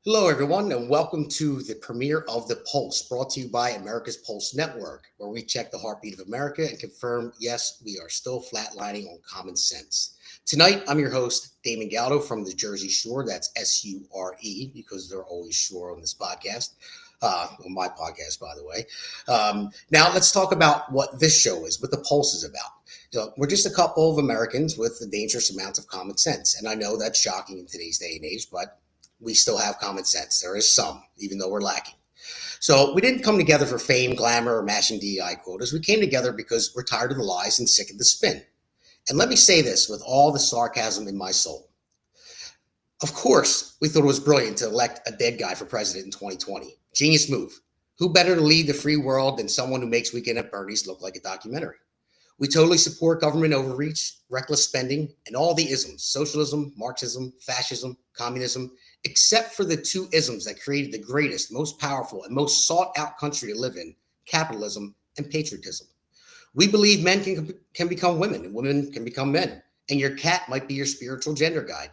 Hello, everyone, and welcome to the premiere of The Pulse, brought to you by America's Pulse Network, where we check the heartbeat of America and confirm, yes, we are still flatlining on common sense. Tonight, I'm your host, Damon from the Jersey Shore. That's S-U-R-E, because they're always shore on this podcast, on my podcast, by the way. Now, let's talk about what this show is, what The Pulse is about. We're just a couple of Americans with the dangerous amounts of common sense, and I know that's shocking in today's day and age, but we still have common sense. There is some, even though we're lacking. So we didn't come together for fame, glamour, or mashing DEI quotas. We came together because we're tired of the lies and sick of the spin. And let me say this with all the sarcasm in my soul. Of course, we thought it was brilliant to elect a dead guy for president in 2020. Genius move. Who better to lead the free world than someone who makes Weekend at Bernie's look like a documentary? We totally support government overreach, reckless spending, and all the isms: socialism, Marxism, fascism, communism, except for the two isms that created the greatest, most powerful, and most sought-out country to live in: capitalism and patriotism. We believe men can become women and women can become men, and your cat might be your spiritual gender guide.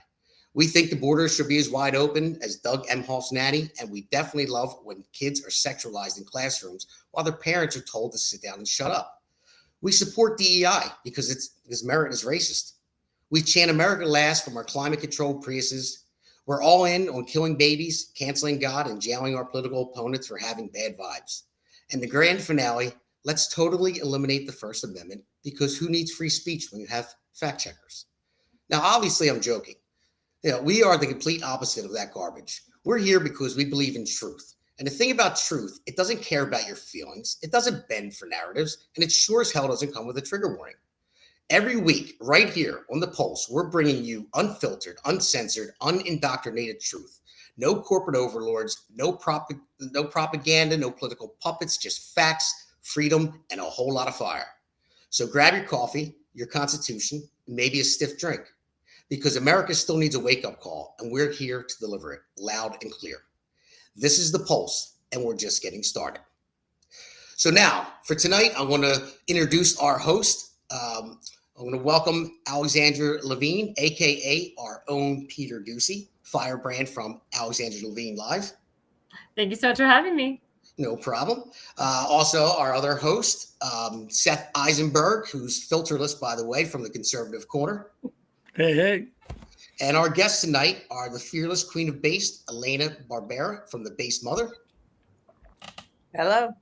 We think the borders should be as wide open as Doug Emhoff's nanny, and we definitely love when kids are sexualized in classrooms while their parents are told to sit down and shut up. We support DEI because merit is racist. We chant America last from our climate-controlled Priuses. We're all in on killing babies, canceling God, and jailing our political opponents for having bad vibes. And the grand finale, let's totally eliminate the First Amendment, because who needs free speech when you have fact checkers? Now, obviously, I'm joking. We are the complete opposite of that garbage. We're here because we believe in truth. And the thing about truth, it doesn't care about your feelings. It doesn't bend for narratives. And it sure as hell doesn't come with a trigger warning. Every week, right here on The Pulse, we're bringing you unfiltered, uncensored, unindoctrinated truth. No corporate overlords, no propaganda, no political puppets, just facts, freedom, and a whole lot of fire. So grab your coffee, your Constitution, and maybe a stiff drink, because America still needs a wake-up call, and we're here to deliver it loud and clear. This is The Pulse, and we're just getting started. So now, for tonight, I want to introduce our host. I'm going to welcome Alexandra Levine, a.k.a. our own Peter Ducey, firebrand from Alexandra Levine Live. Thank you so much for having me. No problem. Also, our other host, Seth Eisenberg, who's filterless, by the way, from the Conservative Corner. Hey. And our guests tonight are the fearless queen of bass, Elena Barbera from the Bass Mother. Hello.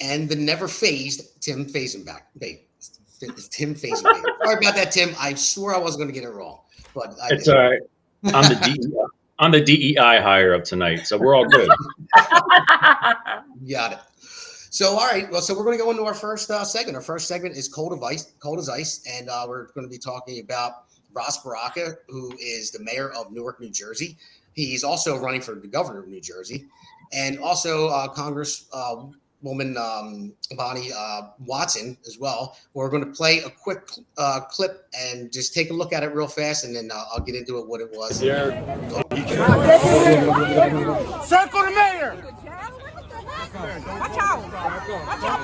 And the never phased Tim Fazenback. Tim Fazenback. Sorry about that, Tim. I swore I wasn't going to get it wrong, but it's all right. I'm the DEI hire of tonight, so we're all good. Got it. So, all right. Well, so we're going to go into our first segment. Our first segment is cold as ice, and we're going to be talking about Baraka, who is the mayor of Newark, New Jersey. He's also running for the governor of New Jersey, and also Congresswoman Bonnie Watson as well. We're going to play a quick clip and just take a look at it real fast, and then I'll get into it, what it was. Circle the mayor. Watch out. Watch out.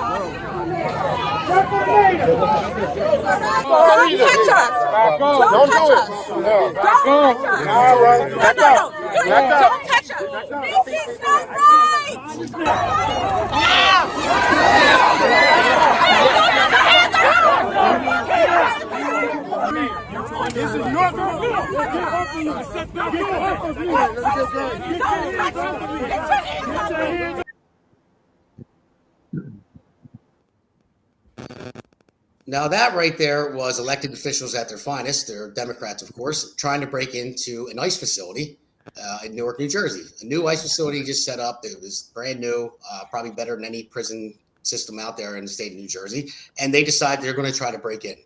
Don't touch us. Don't do it. No. Don't touch us. All right. Back up. Don't touch us. This is not right. This is your Now that right there was elected officials at their finest. They're Democrats, of course, trying to break into an ICE facility in Newark, New Jersey. A new ICE facility just set up. It was brand new, probably better than any prison system out there in the state of New Jersey. And they decide they're going to try to break in.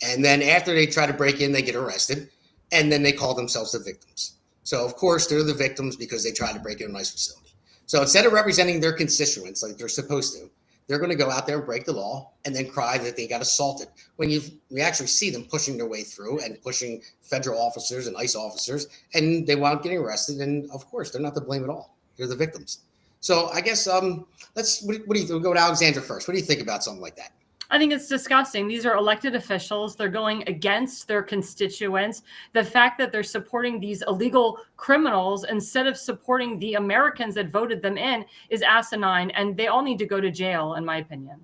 And then after they try to break in, they get arrested. And then they call themselves the victims. So, of course, they're the victims because they tried to break in an ICE facility. So instead of representing their constituents like they're supposed to, they're going to go out there and break the law and then cry that they got assaulted. When we actually see them pushing their way through and pushing federal officers and ICE officers, and they wound up getting arrested. And of course, they're not to blame at all. They're the victims. So I guess what do you think? We'll go to Alexandra first. What do you think about something like that? I think it's disgusting. These are elected officials. They're going against their constituents. The fact that they're supporting these illegal criminals instead of supporting the Americans that voted them in is asinine, and they all need to go to jail, in my opinion.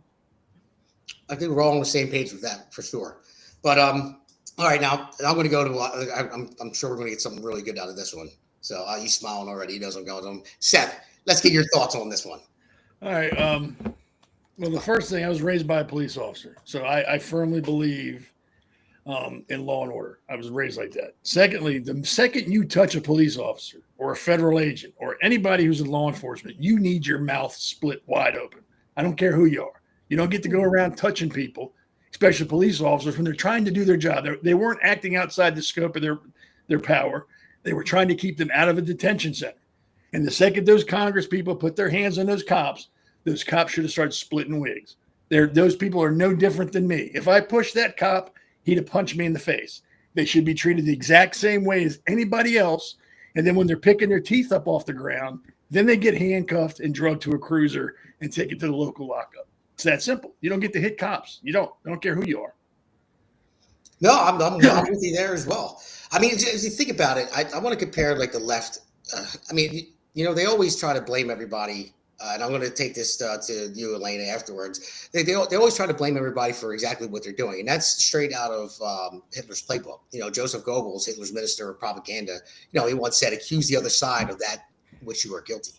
I think we're all on the same page with that for sure. But all right, now I'm going to go to. I'm sure we're going to get something really good out of this one. So you smiling already? He knows I'm going to. Seth, let's get your thoughts on this one. All right. Well, the first thing, I was raised by a police officer, so I firmly believe in law and order. I was raised like that. Secondly, the second you touch a police officer or a federal agent or anybody who's in law enforcement, you need your mouth split wide open. I don't care who you are. You don't get to go around touching people, especially police officers, when they're trying to do their job. They weren't acting outside the scope of their power. They were trying to keep them out of a detention center. And the second those Congress people put their hands on those cops should have started splitting wigs. Those people are no different than me. If I pushed that cop, he'd have punched me in the face. They should be treated the exact same way as anybody else. And then when they're picking their teeth up off the ground, then they get handcuffed and drugged to a cruiser and taken to the local lockup. It's that simple. You don't get to hit cops. I don't care who you are. No, I'm with you there as well. I mean, as you think about it, I want to compare like the left. They always try to blame everybody. And I'm going to take this to you, Elena, afterwards. They always try to blame everybody for exactly what they're doing. And that's straight out of Hitler's playbook. Joseph Goebbels, Hitler's minister of propaganda, he once said, accuse the other side of that which you are guilty.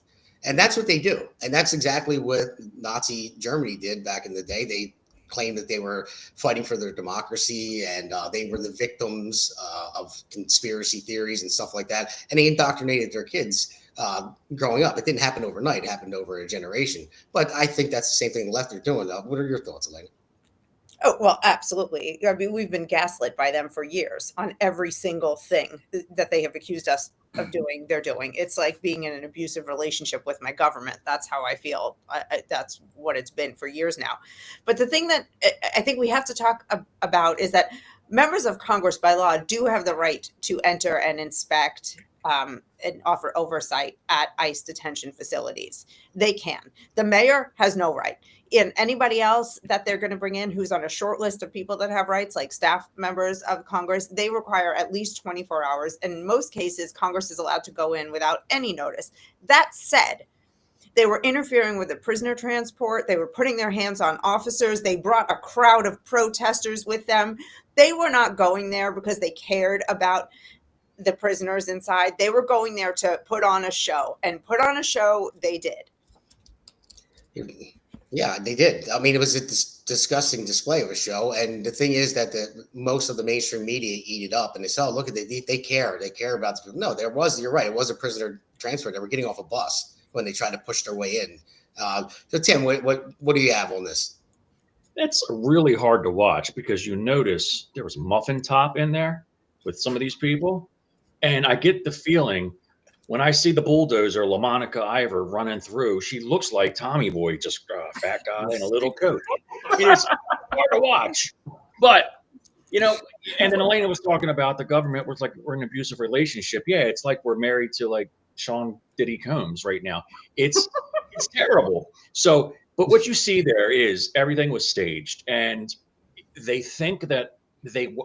And that's what they do. And that's exactly what Nazi Germany did back in the day. They claimed that they were fighting for their democracy and they were the victims of conspiracy theories and stuff like that. And they indoctrinated their kids growing up. It didn't happen overnight. It happened over a generation. But I think that's the same thing the left are doing. What are your thoughts, Elena? Oh, well, absolutely. I mean, we've been gaslit by them for years on every single thing that they have accused us of doing. They're doing. It's like being in an abusive relationship with my government. That's how I feel. That's what it's been for years now. But the thing that I think we have to talk about is that members of Congress by law do have the right to enter and inspect and offer oversight at ICE detention facilities. They can. The mayor has no right. And anybody else that they're going to bring in who's on a short list of people that have rights, like staff members of Congress, they require at least 24 hours. And in most cases, Congress is allowed to go in without any notice. That said, they were interfering with the prisoner transport. They were putting their hands on officers. They brought a crowd of protesters with them. They were not going there because they cared about the prisoners inside. They were going there to put on a show, and put on a show they did. Yeah, they did. I mean, it was a disgusting display of a show. And the thing is that most of the mainstream media eat it up and they say, oh, look at it. They care. They care about the people. No, you're right. It was a prisoner transfer. They were getting off a bus when they tried to push their way in. So Tim, what do you have on this? It's really hard to watch because you notice there was muffin top in there with some of these people. And I get the feeling when I see the bulldozer, LaMonica Ivor, running through, she looks like Tommy Boy, just a fat guy in a little coat. It's hard to watch. But, and then Elena was talking about the government was like, we're in an abusive relationship. Yeah, it's like we're married to like Sean Diddy Combs right now. It's terrible. So, but what you see there is everything was staged. And they think that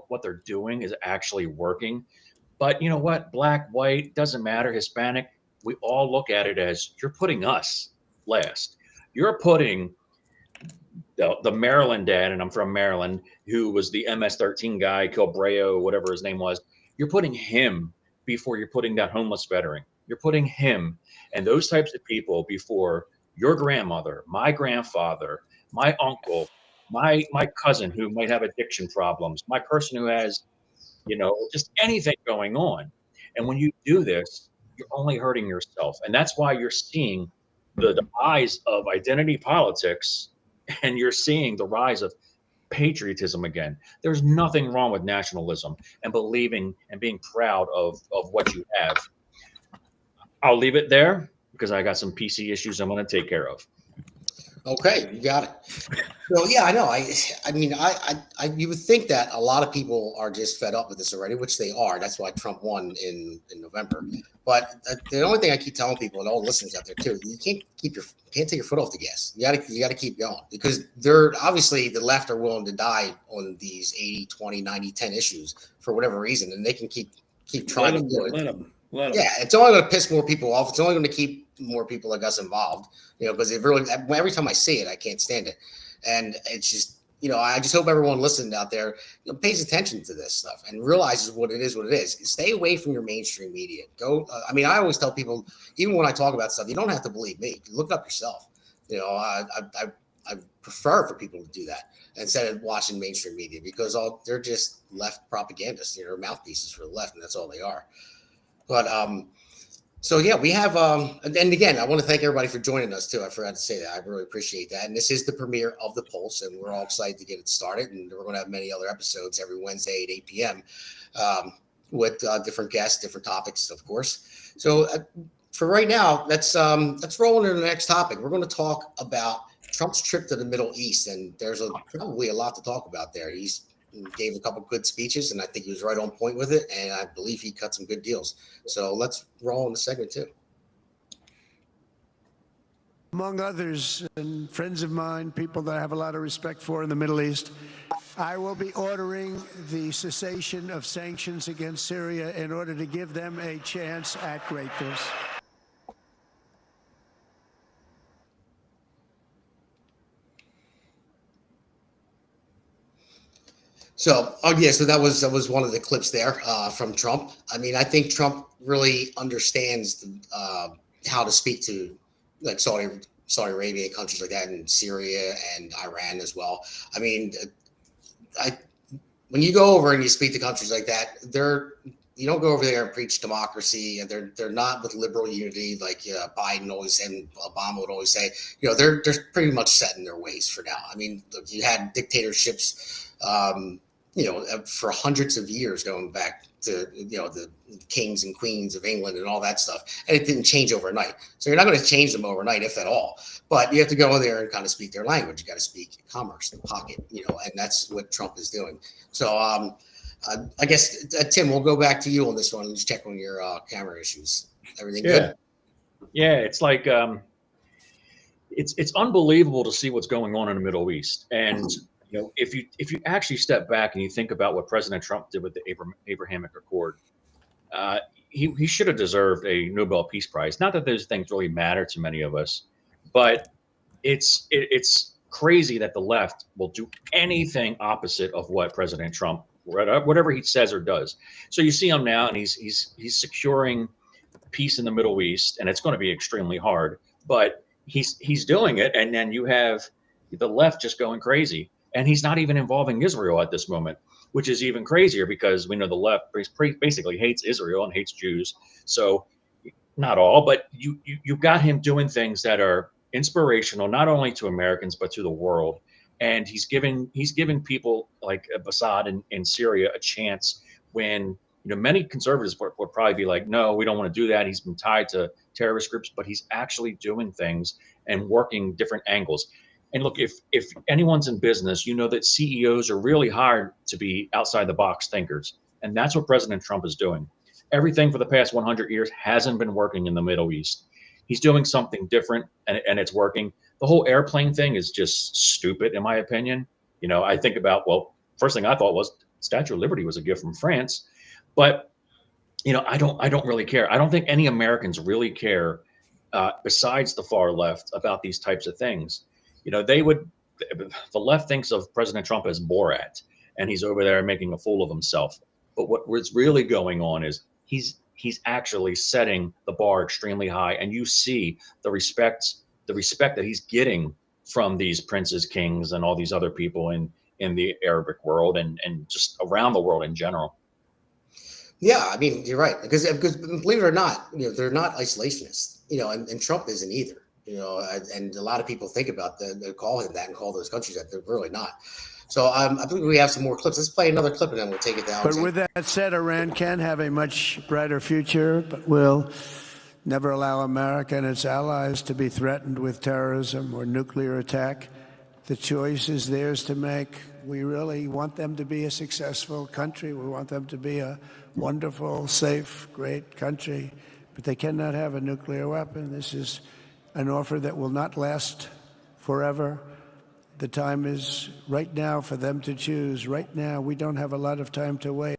what they're doing is actually working. But you know what? Black, white, doesn't matter, Hispanic, we all look at it as you're putting us last. You're putting the Maryland dad, and I'm from Maryland, who was the MS-13 guy, Kilbreo, whatever his name was. You're putting him before you're putting that homeless veteran. You're putting him and those types of people before your grandmother, my grandfather, my uncle, my cousin who might have addiction problems, my person who has just anything going on. And when you do this, you're only hurting yourself. And that's why you're seeing the rise of identity politics and you're seeing the rise of patriotism again. There's nothing wrong with nationalism and believing and being proud of what you have. I'll leave it there because I got some PC issues I'm going to take care of. Okay, you got it. So yeah, I know. I mean, you would think that a lot of people are just fed up with this already, which they are. That's why Trump won in November. But the only thing I keep telling people and all the listeners out there too, you can't take your foot off the gas. You got to keep going, because they're obviously, the left are willing to die on these 80, 20, 90, 10 issues for whatever reason, and they can keep trying to do it. Let them. Yeah, it's only going to piss more people off. It's only going to keep more people like us involved, because it really, every time I see it, I can't stand it. And it's just, I just hope everyone listening out there pays attention to this stuff and realizes what it is. Stay away from your mainstream media. Go. I always tell people, even when I talk about stuff, you don't have to believe me. Look it up yourself. I prefer for people to do that instead of watching mainstream media, because they're just left propagandists, mouthpieces for the left, and that's all they are. But so yeah, we have and again, I want to thank everybody for joining us too. I forgot to say that. I really appreciate that. And this is the premiere of The Pulse, and we're all excited to get it started. And we're going to have many other episodes every Wednesday at 8 p.m. With different guests, different topics, of course. So for right now, let's roll into the next topic. We're going to talk about Trump's trip to the Middle East, and there's probably a lot to talk about there. He gave a couple good speeches, and I think he was right on point with it, and I believe he cut some good deals. So let's roll in the segment two. Among others, and friends of mine, people that I have a lot of respect for in the Middle East, I will be ordering the cessation of sanctions against Syria in order to give them a chance at greatness. So, so that was one of the clips there from Trump. I think Trump really understands how to speak to like Saudi Arabia, countries like that, and Syria and Iran as well. When you go over and you speak to countries like that, you don't go over there and preach democracy, and they're not with liberal unity like Biden always and Obama would always say. They're pretty much set in their ways for now. Look, you had dictatorships. For hundreds of years, going back to, the kings and queens of England and all that stuff. And it didn't change overnight. So you're not going to change them overnight, if at all. But you have to go in there and kind of speak their language. You got to speak commerce, the pocket, and that's what Trump is doing. So I guess, Tim, we'll go back to you on this one and just check on your camera issues. Everything good? Yeah, it's like it's unbelievable to see what's going on in the Middle East. And if you actually step back and you think about what President Trump did with the Abrahamic Accord, he should have deserved a Nobel Peace Prize. Not that those things really matter to many of us, but it's crazy that the left will do anything opposite of what President Trump, whatever he says or does. So you see him now, and he's securing peace in the Middle East, and it's going to be extremely hard, but he's doing it. And then you have the left just going crazy. And he's not even involving Israel at this moment, which is even crazier, because we know the left basically hates Israel and hates Jews. So not all, but you've got him doing things that are inspirational, not only to Americans, but to the world. And he's giving people like Assad in Syria a chance when, many conservatives would probably be like, no, we don't want to do that. He's been tied to terrorist groups, but he's actually doing things and working different angles. And look, if anyone's in business, that CEOs are really hard to be outside the box thinkers. And that's what President Trump is doing. Everything for the past 100 years hasn't been working in the Middle East. He's doing something different, and it's working. The whole airplane thing is just stupid, in my opinion. I think about, first thing I thought was Statue of Liberty was a gift from France. But, I don't really care. I don't think any Americans really care, besides the far left, about these types of things. The left thinks of President Trump as Borat, and he's over there making a fool of himself. But what's really going on is he's actually setting the bar extremely high, and you see the respect that he's getting from these princes, kings, and all these other people in the Arabic world and just around the world in general. Yeah, you're right, because believe it or not, they're not isolationists, and Trump isn't either. And a lot of people think about they call him that and call those countries that. They're really not. So I think we have some more clips. Let's play another clip, and then we'll take it down. But with that said, Iran can have a much brighter future, but will never allow America and its allies to be threatened with terrorism or nuclear attack. The choice is theirs to make. We really want them to be a successful country. We want them to be a wonderful, safe, great country. But they cannot have a nuclear weapon. This is an offer that will not last forever. The time is right now for them to choose. Right now, we don't have a lot of time to wait.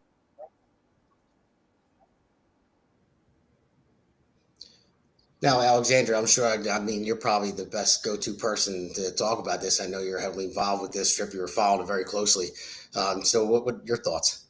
Now, Alexandra, I'm sure, I mean, you're probably the best go-to person to talk about this. I know you're heavily involved with this trip. You were following it very closely. So what your thoughts?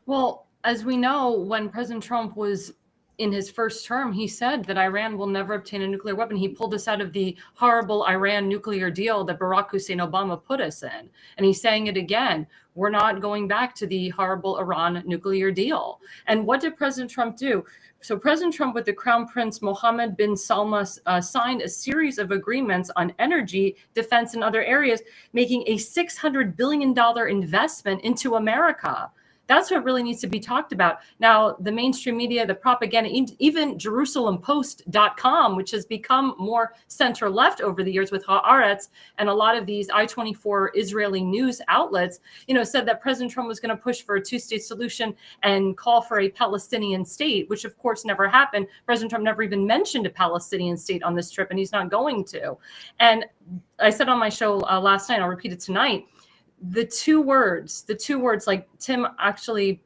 Well, as we know, when President Trump was in his first term, he said that Iran will never obtain a nuclear weapon. He pulled us out of the horrible Iran nuclear deal that Barack Hussein Obama put us in. And he's saying it again. We're not going back to the horrible Iran nuclear deal. And what did President Trump do? So President Trump with the Crown Prince Mohammed bin Salman signed a series of agreements on energy, defense, and other areas, making a $600 billion investment into America. That's what really needs to be talked about. Now, the mainstream media, the propaganda, even JerusalemPost.com, which has become more center-left over the years with Haaretz and a lot of these I-24 Israeli news outlets, said that President Trump was going to push for a two-state solution and call for a Palestinian state, which of course never happened. President Trump never even mentioned a Palestinian state on this trip, and he's not going to. And I said on my show last night, I'll repeat it tonight, the two words like Tim actually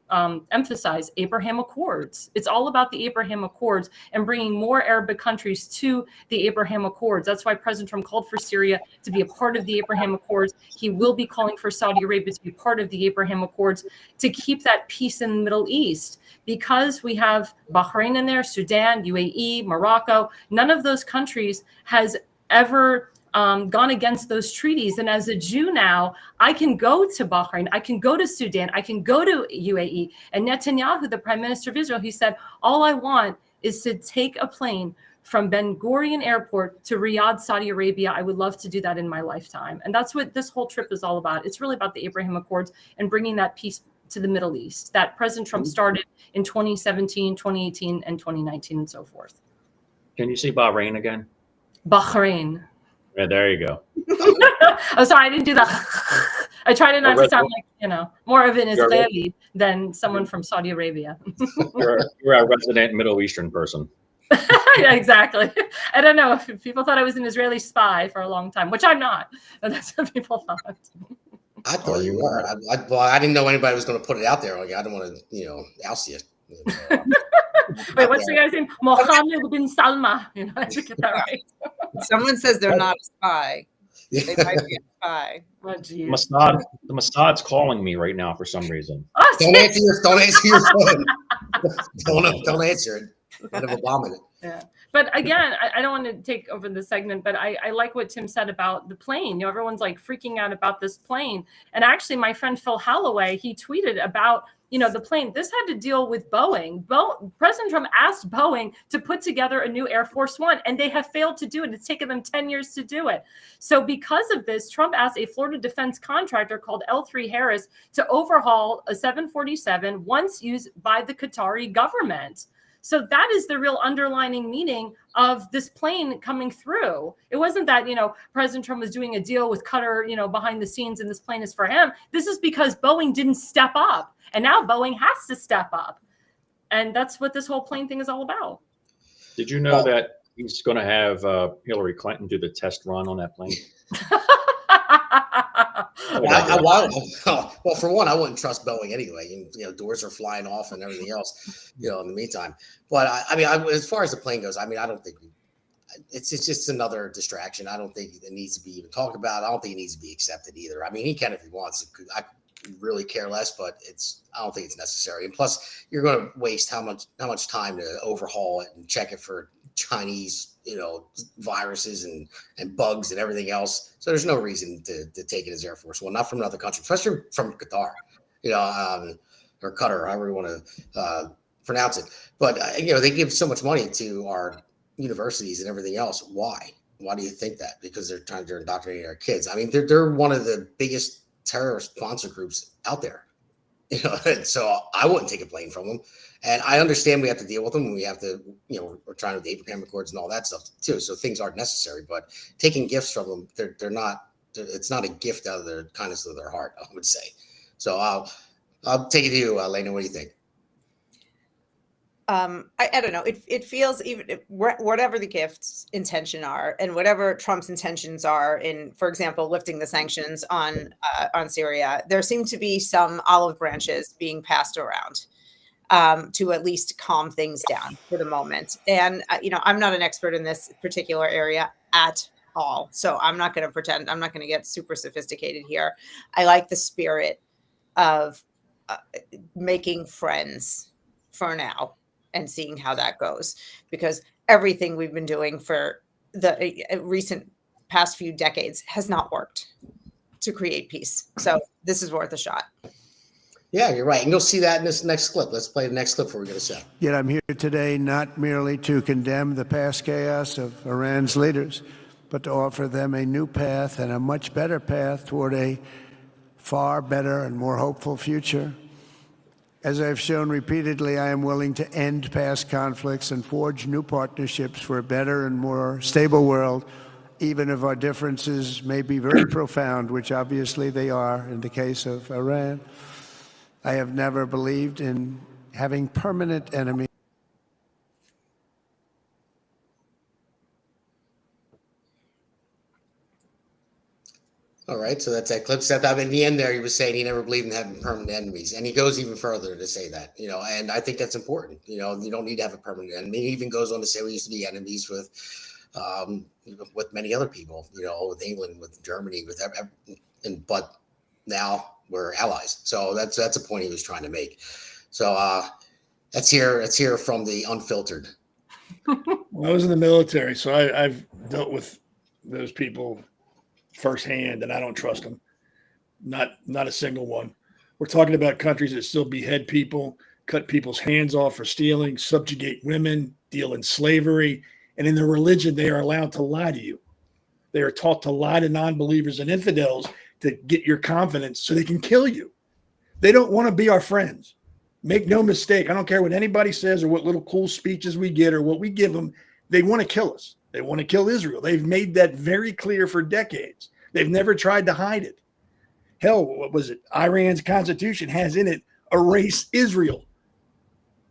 emphasized, Abraham Accords. It's all about the Abraham Accords and bringing more Arabic countries to the Abraham Accords. That's why President Trump called for Syria to be a part of the Abraham Accords. He will be calling for Saudi Arabia to be part of the Abraham Accords to keep that peace in the Middle East. Because we have Bahrain in there, Sudan, UAE, Morocco, none of those countries has ever gone against those treaties. And as a Jew now, I can go to Bahrain, I can go to Sudan, I can go to UAE. And Netanyahu, the prime minister of Israel, he said, all I want is to take a plane from Ben Gurion Airport to Riyadh, Saudi Arabia. I would love to do that in my lifetime. And that's what this whole trip is all about. It's really about the Abraham Accords and bringing that peace to the Middle East that President Trump started in 2017, 2018, and 2019, and so forth. Can you say Bahrain again? Bahrain. Yeah, there you go. Oh, sorry, I didn't do that. I try to not to sound like, more of an Israeli than someone from Saudi Arabia. You're a resident Middle Eastern person. Yeah, exactly. I don't know if people thought I was an Israeli spy for a long time, which I'm not. But that's what people thought. I thought you were. I didn't know anybody was going to put it out there. Like, I don't want to, oust you. Wait, what's the guy's name? Mohammed bin Salma. I have to get that right. Someone says they're not a spy. They might be a spy. Oh, geez. The Mossad's calling me right now for some reason. Oh, don't answer your phone. Don't answer it. Kind of abominable. Yeah. But again, I don't want to take over the segment, but I like what Tim said about the plane. Everyone's like freaking out about this plane. And actually, my friend Phil Holloway, he tweeted about the plane. This had to deal with Boeing. President Trump asked Boeing to put together a new Air Force One, and they have failed to do it. It's taken them 10 years to do it. So because of this, Trump asked a Florida defense contractor called L3 Harris to overhaul a 747 once used by the Qatari government. So that is the real underlining meaning of this plane coming through. It wasn't that, President Trump was doing a deal with Qatar, behind the scenes and this plane is for him. This is because Boeing didn't step up. And now Boeing has to step up. And that's what this whole plane thing is all about. Did you know that he's going to have Hillary Clinton do the test run on that plane? Well, for one, I wouldn't trust Boeing anyway. Doors are flying off and everything else, in the meantime. But as far as the plane goes, I don't think it's just another distraction. I don't think it needs to be even talked about. I don't think it needs to be accepted either. He can if he wants. I really care less, but I don't think it's necessary. And plus, you're going to waste how much time to overhaul it and check it for Chinese, viruses and bugs and everything else. So there's no reason to take it as Air Force One, not from another country, especially from Qatar, or Qatar, however you want to pronounce it. But they give so much money to our universities and everything else. Why? Why do you think that? Because they're trying to indoctrinate our kids. They're one of the biggest terrorist sponsor groups out there. You know, and so I wouldn't take a blame from them. And I understand we have to deal with them and we have to, we're trying with the Abraham Accords and all that stuff too. So things aren't necessary, but taking gifts from them, they're not, it's not a gift out of their kindness of their heart, I would say. So I'll take it to you, Elena. What do you think? I don't know. It feels, even whatever the gift's intention are, and whatever Trump's intentions are in, for example, lifting the sanctions on Syria, there seem to be some olive branches being passed around to at least calm things down for the moment. And I'm not an expert in this particular area at all, so I'm not going to pretend. I'm not going to get super sophisticated here. I like the spirit of making friends for now and seeing how that goes, because everything we've been doing for the recent past few decades has not worked to create peace. So this is worth a shot. Yeah, you're right. And you'll see that in this next clip. Let's play the next clip before we go to Seth. Yet I'm here today not merely to condemn the past chaos of Iran's leaders, but to offer them a new path and a much better path toward a far better and more hopeful future. As I've shown repeatedly, I am willing to end past conflicts and forge new partnerships for a better and more stable world, even if our differences may be very profound, which obviously they are in the case of Iran. I have never believed in having permanent enemies. All right, so that's that clip. Seth, in the end there, he was saying he never believed in having permanent enemies. And he goes even further to say that, and I think that's important. You don't need to have a permanent enemy. He even goes on to say we used to be enemies with many other people, with England, with Germany, but now we're allies. So that's a point he was trying to make. So let's hear from the unfiltered. Well, I was in the military, so I've dealt with those people firsthand, and I don't trust them. Not a single one. We're talking about countries that still behead people, cut people's hands off for stealing, subjugate women, deal in slavery, and in their religion, they are allowed to lie to you. They are taught to lie to non-believers and infidels to get your confidence so they can kill you. They don't want to be our friends. Make no mistake. I don't care what anybody says or what little cool speeches we get or what we give them. They want to kill us. They want to kill Israel. They've made that very clear for decades. They've never tried to hide it. Hell, what was it? Iran's constitution has in it, erase Israel.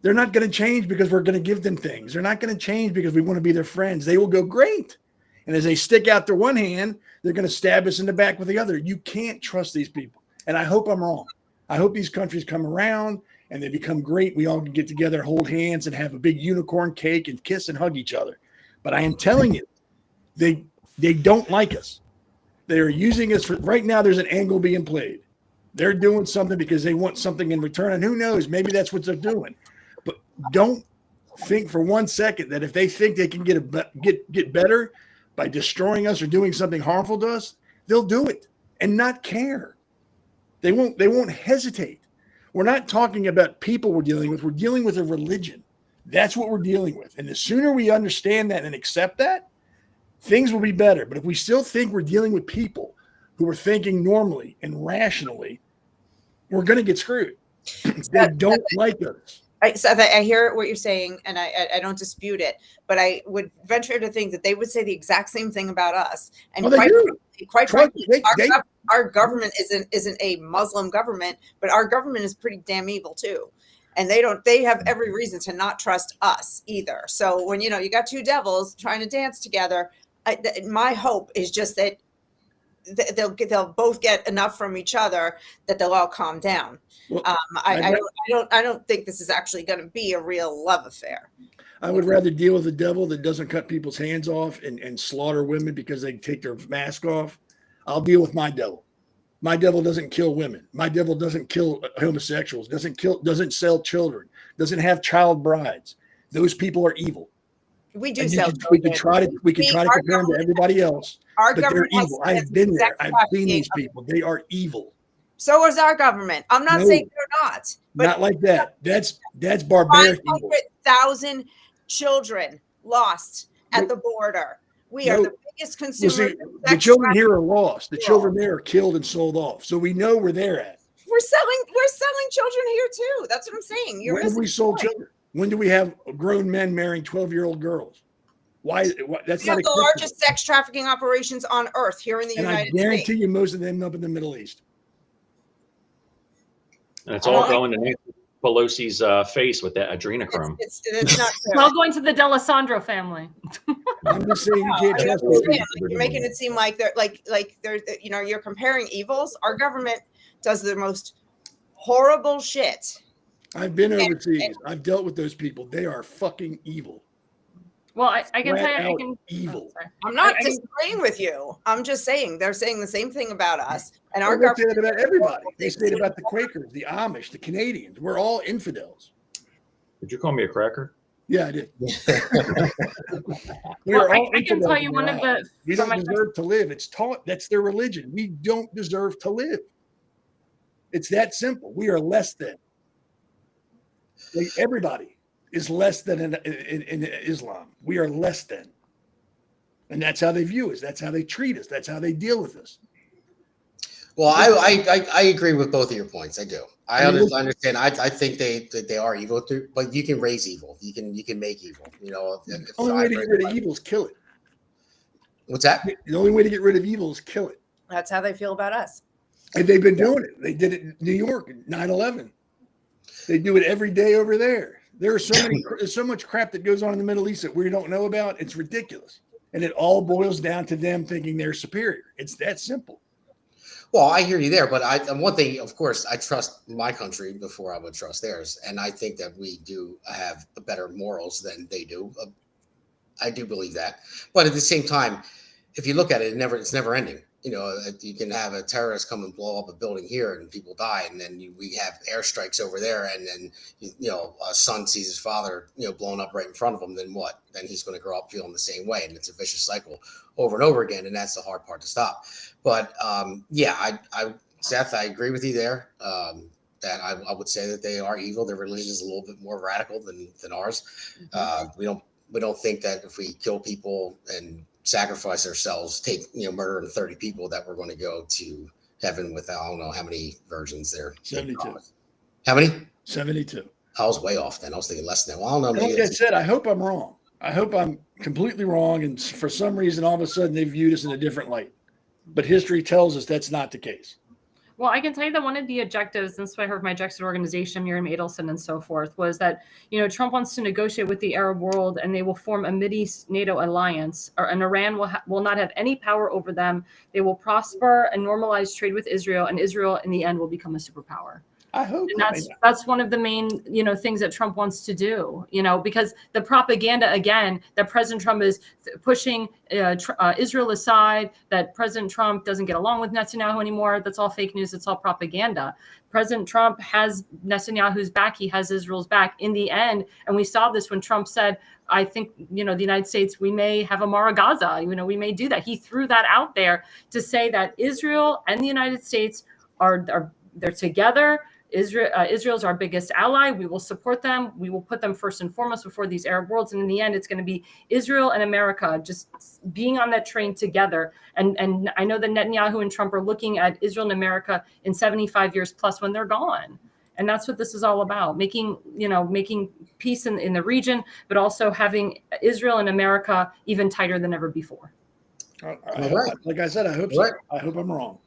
They're not going to change because we're going to give them things. They're not going to change because we want to be their friends. They will go, great. And as they stick out their one hand, they're going to stab us in the back with the other. You can't trust these people. And I hope I'm wrong. I hope these countries come around and they become great. We all can get together, hold hands, and have a big unicorn cake and kiss and hug each other. But I am telling you, they don't like us. They are using us for right now. There's an angle being played. They're doing something because they want something in return. And who knows, maybe that's what they're doing. But don't think for 1 second that if they think they can get better by destroying us or doing something harmful to us, they'll do it and not care. They won't hesitate. We're not talking about people we're dealing with. We're dealing with a religion. That's what we're dealing with. And the sooner we understand that and accept that, things will be better. But if we still think we're dealing with people who are thinking normally and rationally, we're going to get screwed. They don't like us. Seth, I hear what you're saying, and I don't dispute it, but I would venture to think that they would say the exact same thing about us. And quite frankly, our government isn't a Muslim government, but our government is pretty damn evil too. And they have every reason to not trust us either. So when, you got two devils trying to dance together, my hope is just that they'll both get enough from each other that they'll all calm down. Well, I don't think this is actually going to be a real love affair. I would rather deal with a devil that doesn't cut people's hands off and slaughter women because they take their mask off. I'll deal with my devil. My devil doesn't kill women. My devil doesn't kill homosexuals, doesn't sell children, doesn't have child brides. Those people are evil. We do sell children. We can try to compare them to everybody else, but they're evil. I've been there. I've seen these people. They are evil. So is our government. I'm not saying they're not. But not like that. That's barbaric. 500,000 children lost at the border. We are the biggest consumers. The children here are lost. The children there are killed and sold off. So we know where they're at. selling children here too. That's what I'm saying. You're When have we missing sold the point. children? When do we have grown men marrying 12-year-old girls? Why? That's We not have the acceptable. largest sex trafficking operations on earth here in the And I United guarantee States. you, most of them up in the Middle East. And it's all going to Nancy Pelosi's face with that adrenochrome. It's not It's fair. all going to the D'Alessandro family. I'm just saying you can't I trust understand. those people. You're making it seem like they're you're comparing evils. Our government does the most horrible shit. I've been overseas. I've dealt with those people. They are fucking evil. Well, I can tell you, Flat I out can. evil. Oh, sorry. I'm not I can- disagreeing with you. I'm just saying they're saying the same thing about us and our They say government. that about everybody. They say it about the Quakers, the Amish, the Canadians. We're all infidels. Did you call me a cracker? Yeah, I did. We Well, are all I can infidels tell in you their one of eyes. the. We from don't my- deserve to live. It's taught. That's their religion. We don't deserve to live. It's that simple. We are less than. Like everybody is less than in Islam. We are less than. And that's how they view us. That's how they treat us. That's how they deal with us. Well, I agree with both of your points. I do. I I mean, understand. I think they are evil too, but you can raise evil. You can make evil. You know, The only way to get rid of evil is kill it. What's that? The only way to get rid of evil is kill it. That's how they feel about us. And they've been doing it. They did it in New York, 9/11. They do it every day over there. There's so much crap that goes on in the Middle East that we don't know about. It's ridiculous. And it all boils down to them thinking they're superior. It's that simple. Well, I hear you there, but one thing, of course, I trust my country before I would trust theirs, and I think that we do have better morals than they do. I do believe that, but at the same time, if you look at it, it's never ending. You know, you can have a terrorist come and blow up a building here, and people die, and then we have airstrikes over there, and then a son sees his father blown up right in front of him. Then what? Then he's going to grow up feeling the same way, and it's a vicious cycle over and over again, and that's the hard part to stop. But Seth, I agree with you there. That I would say that they are evil. Their religion is a little bit more radical than ours. We don't think that if we kill people and sacrifice ourselves, take murder 30 people, that we're going to go to heaven with I don't know how many virgins there. 72. How many? 72. I was way off then. I was thinking less than that. Well, I don't know. Like I said, I hope I'm wrong. I hope I'm completely wrong. And for some reason, all of a sudden, they viewed us in a different light. But history tells us that's not the case. Well, I can tell you that one of the objectives, and so I heard my objective organization, Miriam Adelson, and so forth, was that Trump wants to negotiate with the Arab world, and they will form a Mideast NATO alliance, and Iran will not have any power over them. They will prosper and normalize trade with Israel, and Israel, in the end, will become a superpower. I hope. And that's one of the main things that Trump wants to do. Because the propaganda again that President Trump is pushing Israel aside, that President Trump doesn't get along with Netanyahu anymore. That's all fake news. It's all propaganda. President Trump has Netanyahu's back. He has Israel's back in the end. And we saw this when Trump said, I think, the United States, we may have a Mara Gaza, we may do that. He threw that out there to say that Israel and the United States they're together. Israel's our biggest ally. We will support them. We will put them first and foremost before these Arab worlds. And in the end, it's going to be Israel and America just being on that train together. And I know that Netanyahu and Trump are looking at Israel and America in 75 years plus when they're gone. And that's what this is all about, making peace in the region, but also having Israel and America even tighter than ever before. Like I said, I hope so. I hope I'm wrong.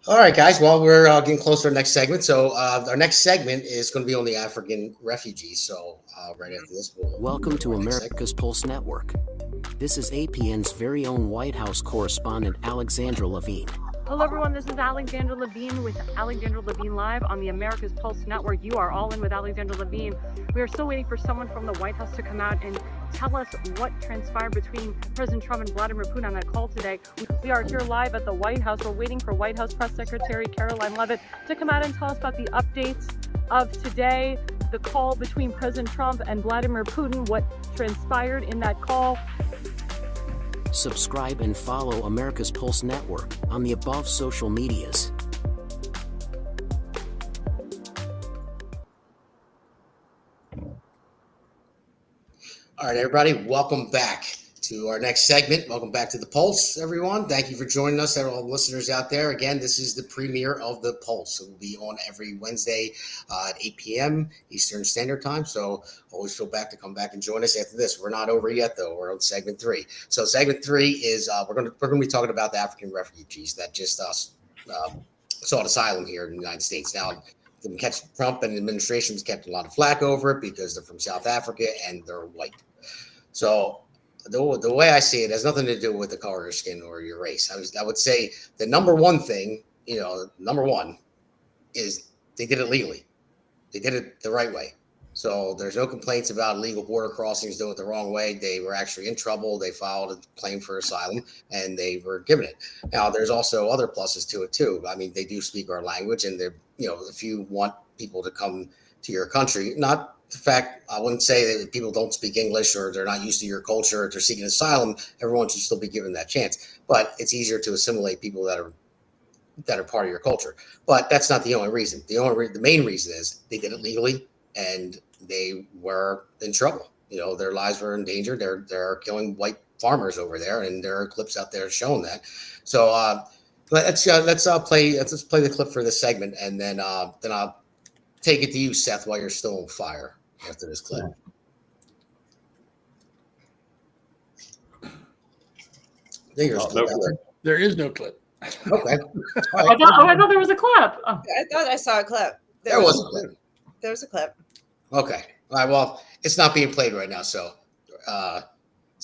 All right, guys. Well, we're getting close to our next segment. So our next segment is going to be on the African refugees. So right after this, welcome to America's Pulse Network. This is APN's very own White House correspondent, Alexandra Levine. Hello, everyone. This is Alexandra Levine with Alexandra Levine Live on the America's Pulse Network. You are all in with Alexandra Levine. We are still waiting for someone from the White House to come out and tell us what transpired between President Trump and Vladimir Putin on that call today. We are here live at the White House. We're waiting for White House Press Secretary Caroline Leavitt to come out and tell us about the updates of today, the call between President Trump and Vladimir Putin, what transpired in that call. Subscribe and follow America's Pulse Network on the above social medias. All right, everybody, welcome back to our next segment. Welcome back to The Pulse, everyone. Thank you for joining us, all the listeners out there. Again, this is the premiere of The Pulse. It will be on every Wednesday at 8 p.m. Eastern Standard Time. So always feel back to come back and join us after this. We're not over yet, though. We're on segment 3. So segment 3 is we're going to be talking about the African refugees that just sought asylum here in the United States. Now, Trump and the administration has kept a lot of flack over it because they're from South Africa and they're white. So the way I see it has nothing to do with the color of your skin or your race. I would say the number one thing, number one is they did it legally. They did it the right way. So there's no complaints about illegal border crossings doing it the wrong way. They were actually in trouble. They filed a claim for asylum and they were given it. Now, there's also other pluses to it too. I mean, they do speak our language, and they're, if you want people to come to your country, not the fact, I wouldn't say that people don't speak English or they're not used to your culture, or they're seeking asylum, everyone should still be given that chance. But it's easier to assimilate people that are part of your culture. But that's not the only reason. The main reason is they did it legally and they were in trouble. Their lives were in danger. They're killing white farmers over there, and there are clips out there showing that. So let's play the clip for this segment, and then I'll take it to you, Seth, while you're still on fire after this clip. There is no clip. Okay. Right. I thought there was a clip. Oh. I thought I saw a clip. There was a clip. There's a clip. Okay. All right. Well, it's not being played right now, so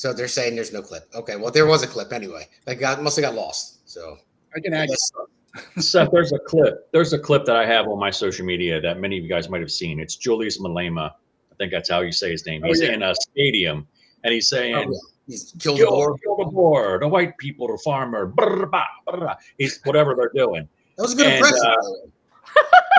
they're saying there's no clip. Okay. Well, there was a clip anyway. Must have got lost. So I can add. Seth, there's a clip. There's a clip that I have on my social media that many of you guys might have seen. It's Julius Malema. I think that's how you say his name. He's in a stadium, and he's saying, he's killed the boar, the white people, the farmer, brr, bah, brr. He's whatever they're doing. That was a good impression.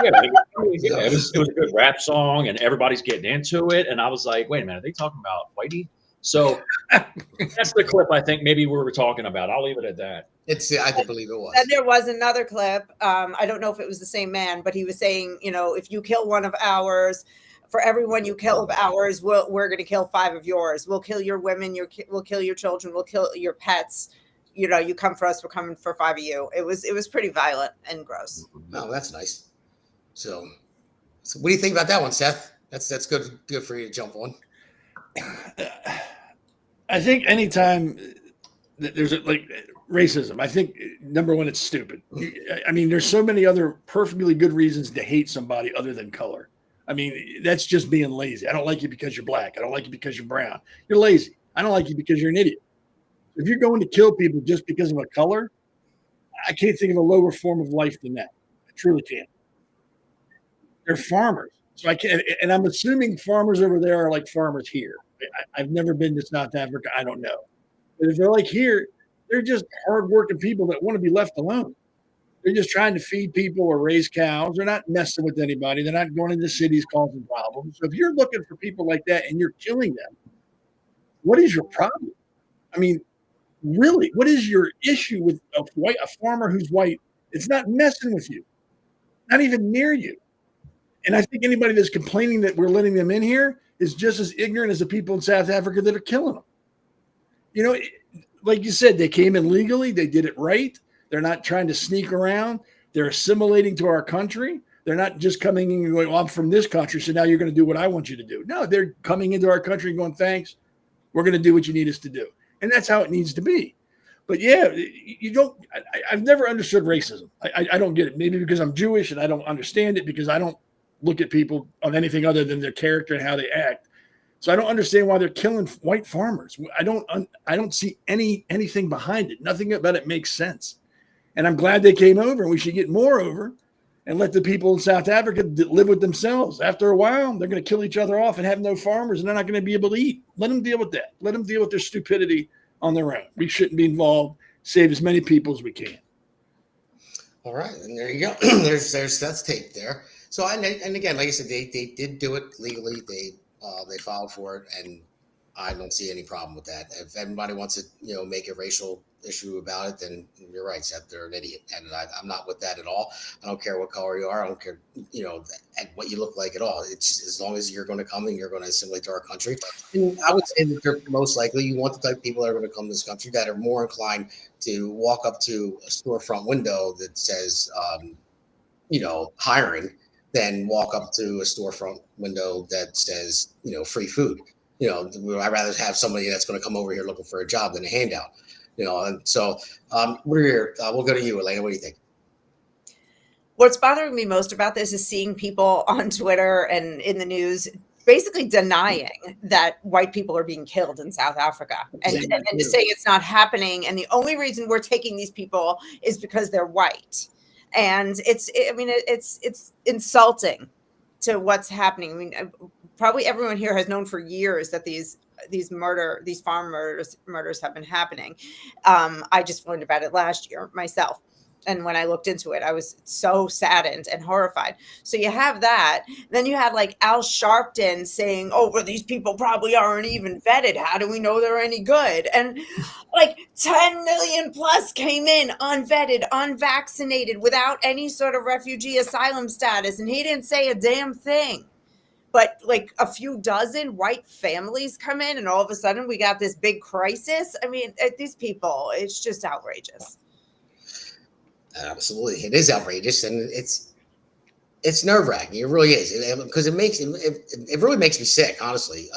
It was a good rap song, and everybody's getting into it. And I was like, wait a minute, are they talking about whitey? So that's the clip I think maybe we were talking about. I'll leave it at that. I believe it was. And there was another clip. I don't know if it was the same man, but he was saying, if you kill one of ours, for everyone you kill of ours, we're going to kill 5 of yours. We'll kill your women. We'll kill your children. We'll kill your pets. You come for us. We're coming for 5 of you. It was pretty violent and gross. Oh, that's nice. So what do you think about that one, Seth? That's good for you to jump on. I think anytime there's racism, I think number one, it's stupid. I mean, there's so many other perfectly good reasons to hate somebody other than color. I mean, that's just being lazy. I don't like you because you're black. I don't like you because you're brown. You're lazy. I don't like you because you're an idiot. If you're going to kill people just because of a color, I can't think of a lower form of life than that. I truly can't. They're farmers. So I can't, and I'm assuming farmers over there are like farmers here. I've never been to South Africa. I don't know. But if they're like here, they're just hardworking people that want to be left alone. They're just trying to feed people or raise cows. They're not messing with anybody. They're not going into cities causing problems. So if you're looking for people like that and you're killing them, what is your problem? I mean, really, what is your issue with a farmer who's white? It's not messing with you, not even near you. And I think anybody that's complaining that we're letting them in here is just as ignorant as the people in South Africa that are killing them. Like you said, they came in legally. They did it right. They're not trying to sneak around. They're assimilating to our country. They're not just coming in and going, well, I'm from this country, so now you're going to do what I want you to do. No, they're coming into our country and going, thanks, we're going to do what you need us to do. And that's how it needs to be. But yeah, I've never understood racism. I don't get it. Maybe because I'm Jewish and I don't understand it, because I don't look at people on anything other than their character and how they act. So I don't understand why they're killing white farmers. I don't see anything behind it. Nothing about it makes sense. And I'm glad they came over, and we should get more over and let the people in South Africa live with themselves. After a while, they're going to kill each other off and have no farmers, and they're not going to be able to eat. Let them deal with that. Let them deal with their stupidity on their own. We shouldn't be involved. Save as many people as we can. All right, and there you go. there's Seth's tape there. So and again, like I said, they did do it legally. They filed for it, and I don't see any problem with that. If everybody wants to, make it racial issue about it, then you're right, Seth. They're an idiot, and I'm not with that at all. I don't care what color you are. I don't care, what you look like at all. It's just, as long as you're going to come and you're going to assimilate to our country. And I would say that they're most likely, you want the type of people that are going to come to this country that are more inclined to walk up to a storefront window that says, hiring, than walk up to a storefront window that says, free food. I'd rather have somebody that's going to come over here looking for a job than a handout. And so we're here. We'll go to you, Elena. What do you think? What's bothering me most about this is seeing people on Twitter and in the news basically denying that white people are being killed in South Africa and just saying it's not happening. And the only reason we're taking these people is because they're white. And it's insulting to what's happening. I mean, probably everyone here has known for years that these farm murders have been happening. I just learned about it last year myself. And when I looked into it, I was so saddened and horrified. So you have that. Then you have like Al Sharpton saying, oh, well, these people probably aren't even vetted. How do we know they're any good? And like 10 million plus came in unvetted, unvaccinated, without any sort of refugee asylum status. And he didn't say a damn thing. But like a few dozen white families come in and all of a sudden we got this big crisis. I mean, these people, it's just outrageous. Absolutely, it is outrageous, and it's nerve-wracking. It really is, because it really makes me sick, honestly.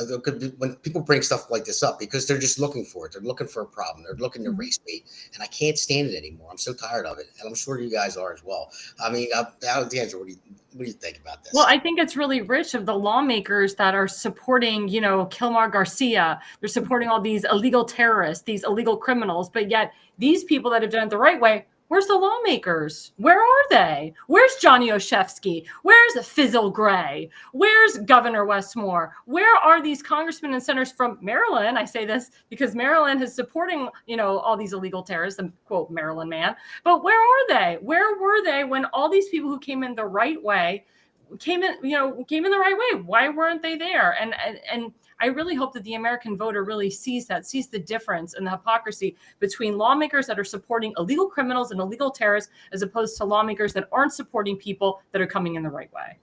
When people bring stuff like this up, because they're just looking for it, they're looking for a problem, they're looking to race bait, and I can't stand it anymore. I'm so tired of it, and I'm sure you guys are as well. I mean, Alexandra, what do you think about this? Well, I think it's really rich of the lawmakers that are supporting, Kilmar Garcia. They're supporting all these illegal terrorists, these illegal criminals, but yet these people that have done it the right way. Where's the lawmakers? Where are they? Where's Johnny Oshefsky? Where's Fizzle Gray? Where's Governor Westmore? Where are these congressmen and senators from Maryland? I say this because Maryland is supporting, all these illegal terrorists, the quote Maryland man. But where are they? Where were they when all these people who came in the right way came in the right way? Why weren't they there? And I really hope that the American voter really sees the difference and the hypocrisy between lawmakers that are supporting illegal criminals and illegal terrorists as opposed to lawmakers that aren't supporting people that are coming in the right way.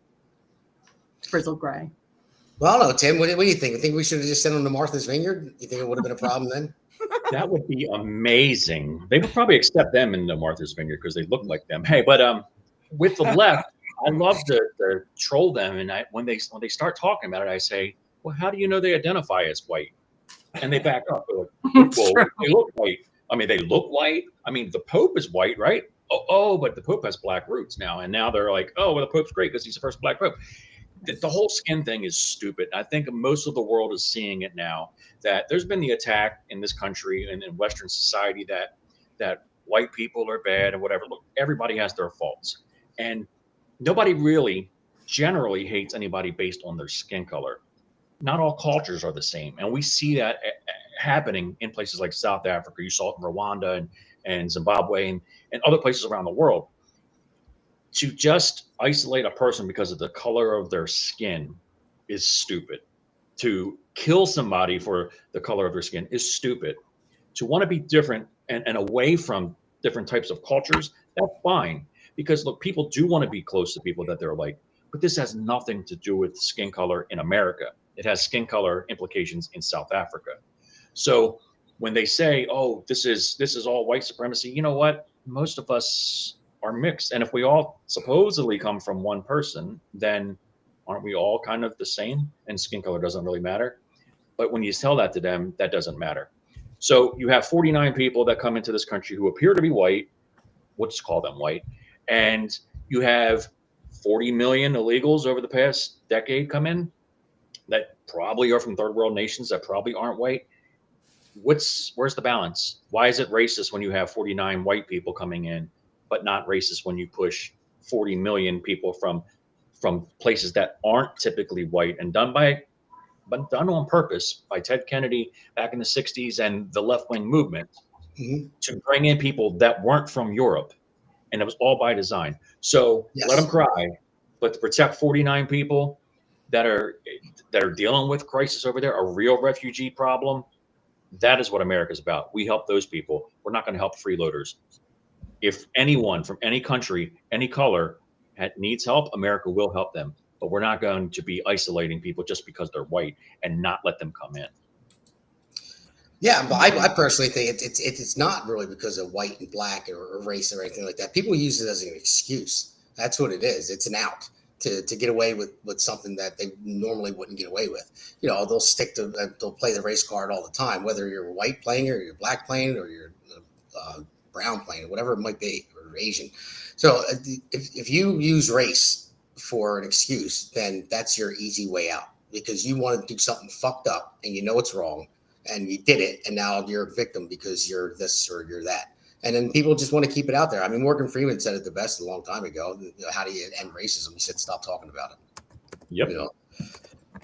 Frizzle Gray. Well, I don't know, Tim. What do you think? You think we should have just sent them to Martha's Vineyard? You think it would have been a problem then? That would be amazing. They would probably accept them into Martha's Vineyard because they look like them. Hey, but with the left, I love to troll them, and when they start talking about it, I say, well, how do you know they identify as white? And they back up. They're like, well, they look white. I mean, they look white. I mean, the Pope is white, right? Oh, but the Pope has black roots now. And now they're like, oh, well, the Pope's great because he's the first black Pope. The whole skin thing is stupid. I think most of the world is seeing it now, that there's been the attack in this country and in Western society that white people are bad and whatever. Look, everybody has their faults. And nobody really generally hates anybody based on their skin color. Not all cultures are the same. And we see that happening in places like South Africa. You saw it in Rwanda and Zimbabwe and other places around the world. To just isolate a person because of the color of their skin is stupid. To kill somebody for the color of their skin is stupid. To want to be different and away from different types of cultures, that's fine. Because look, people do want to be close to people that they're like, but this has nothing to do with skin color in America. It has skin color implications in South Africa. So when they say, oh, this is all white supremacy, you know what? Most of us are mixed. And if we all supposedly come from one person, then aren't we all kind of the same? And skin color doesn't really matter. But when you tell that to them, that doesn't matter. So you have 49 people that come into this country who appear to be white. We'll just call them white. And you have 40 million illegals over the past decade come in that probably are from third world nations that probably aren't white. Where's the balance? Why is it racist when you have 49 white people coming in, but not racist when you push 40 million people from places that aren't typically white and done on purpose by Ted Kennedy back in the 60s and the left-wing movement to bring in people that weren't from Europe. And it was all by design. So Let them cry, but to protect 49 people that are dealing with crisis over there, a real refugee problem, That is what America is about. We help those people. We're not going to help freeloaders. If anyone from any country, any color needs help, America will help them. But we're not going to be isolating people just because they're white and not let them come in. Yeah, but I personally think it's not really because of white and black or race or anything like that. People use it as an excuse. That's what it is. It's an out to get away with something that they normally wouldn't get away with. You know, they'll play the race card all the time, whether you're white playing it or you're black playing it or you're brown playing it, whatever it might be, or Asian. So if you use race for an excuse, then that's your easy way out because you want to do something fucked up and you know it's wrong and you did it, and now you're a victim because you're this or you're that. And then people just want to keep it out there. I mean, Morgan Freeman said it the best a long time ago. You know, how do you end racism? He said, stop talking about it. Yep. You know?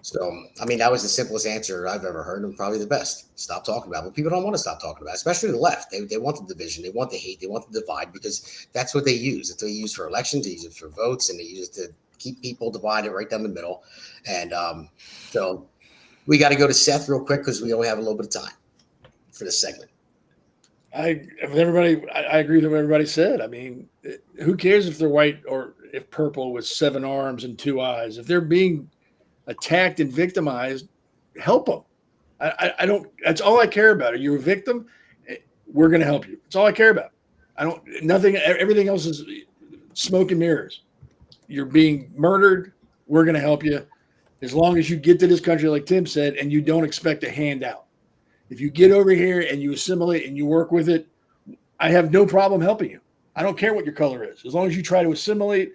So, I mean, that was the simplest answer I've ever heard and probably the best. Stop talking about it. But people don't want to stop talking about it, especially the left. They want the division. They want the hate. They want the divide because that's what they use. It's what they use for elections. They use it for votes, and they use it to keep people divided right down the middle. And so we got to go to Seth real quick because we only have a little bit of time for this segment. I agree with what everybody said. I mean, who cares if they're white or if purple with 7 arms and 2 eyes? If they're being attacked and victimized, help them. I don't. That's all I care about. Are you a victim? We're going to help you. That's all I care about. Everything else is smoke and mirrors. You're being murdered. We're going to help you as long as you get to this country, like Tim said, and you don't expect a handout. If you get over here and you assimilate and you work with it, I have no problem helping you. I don't care what your color is. As long as you try to assimilate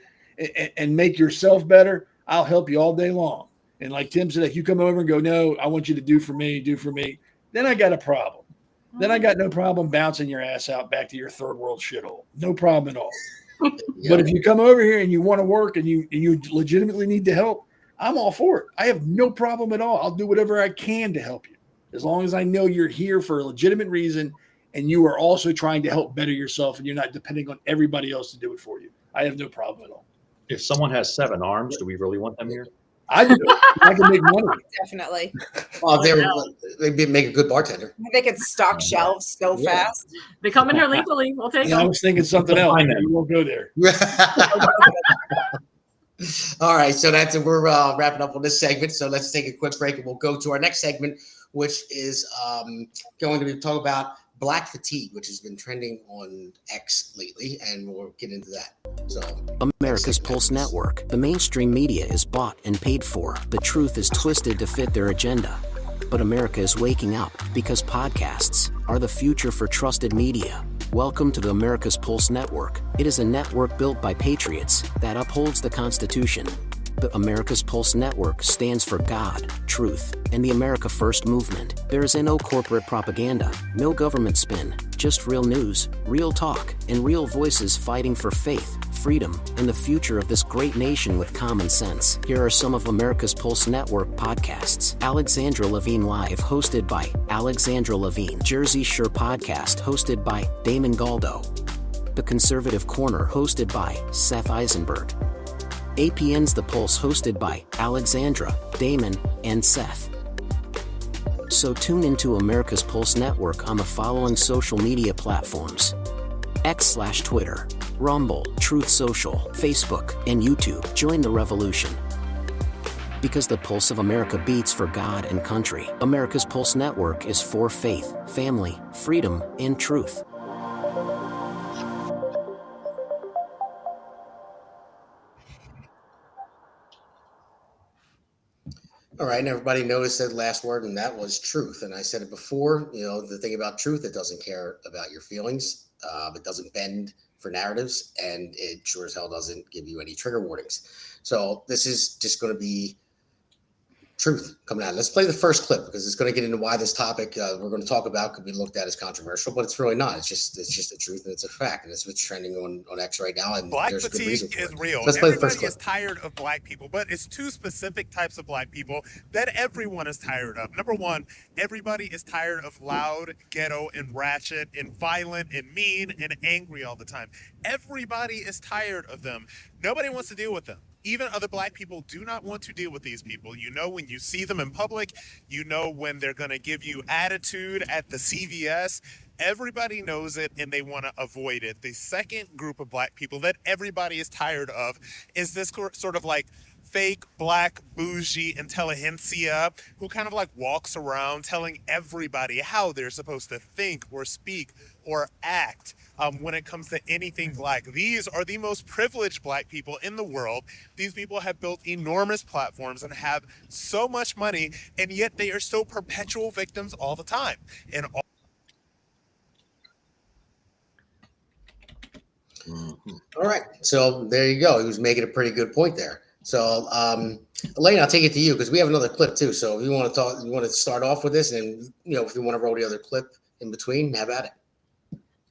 and make yourself better, I'll help you all day long. And like Tim said, if you come over and go, no, I want you to do for me, then I got a problem. Then I got no problem bouncing your ass out back to your third world shithole. No problem at all. Yeah. But if you come over here and you want to work and you legitimately need the help, I'm all for it. I have no problem at all. I'll do whatever I can to help you. As long as I know you're here for a legitimate reason and you are also trying to help better yourself and you're not depending on everybody else to do it for you. I have no problem at all. If someone has 7 arms, do we really want them here? I do. I can make money. Definitely. Well, they'd make a good bartender. They could stock shelves so fast. They come in here legally. We'll take them. I was thinking something else. We won't go there. All right, so we're wrapping up on this segment. So let's take a quick break, and we'll go to our next segment, which is going to be talk about black fatigue, which has been trending on X lately, and we'll get into that. So, America's Pulse Network. The mainstream media is bought and paid for. The truth is twisted to fit their agenda. But America is waking up because podcasts are the future for trusted media. Welcome to the America's Pulse Network. It is a network built by patriots that upholds the Constitution. The America's Pulse Network stands for God, truth, and the America First movement. There is no corporate propaganda, no government spin, just real news, real talk, and real voices fighting for faith, freedom, and the future of this great nation with common sense. Here are some of America's Pulse Network podcasts. Alexandra Levine Live, hosted by Alexandra Levine. Jersey Shore Podcast, hosted by Damon Galdo. The Conservative Corner, hosted by Seth Eisenberg. APN's The Pulse, hosted by Alexandra, Damon, and Seth. So tune into America's Pulse Network on the following social media platforms: X/Twitter, Rumble, Truth Social, Facebook, and YouTube. Join the revolution. Because the pulse of America beats for God and country. America's Pulse Network is for faith, family, freedom, and truth. all right, and everybody noticed that last word, and that was truth. And I said it before, you know, the thing about truth, it doesn't care about your feelings. It doesn't bend for narratives, and it sure as hell doesn't give you any trigger warnings. So this is just going to be truth coming out. Let's play the first clip because it's going to get into why this topic we're going to talk about could be looked at as controversial, but it's really not. It's just the truth, and it's a fact, and it's what's trending on X right now. And black there's a good reason fatigue for is it. real. Let's play the first Everybody clip. is tired of black people, but it's 2 specific types of black people that everyone is tired of. Number 1, everybody is tired of loud, ghetto, and ratchet, and violent, and mean, and angry all the time. Everybody is tired of them. Nobody wants to deal with them. Even other black people do not want to deal with these people. You know when you see them in public, you know when they're going to give you attitude at the CVS. Everybody knows it and they want to avoid it. The second group of black people that everybody is tired of is this sort of like fake black bougie intelligentsia who kind of like walks around telling everybody how they're supposed to think or speak or act when it comes to anything black. These are the most privileged black people in the world. These people have built enormous platforms and have so much money, and yet they are still perpetual victims all the time. And All right. So there you go. He was making a pretty good point there. So, Elaine, I'll take it to you because we have another clip too. So if you want to talk, you want to start off with this, and if you want to roll the other clip in between, have at it.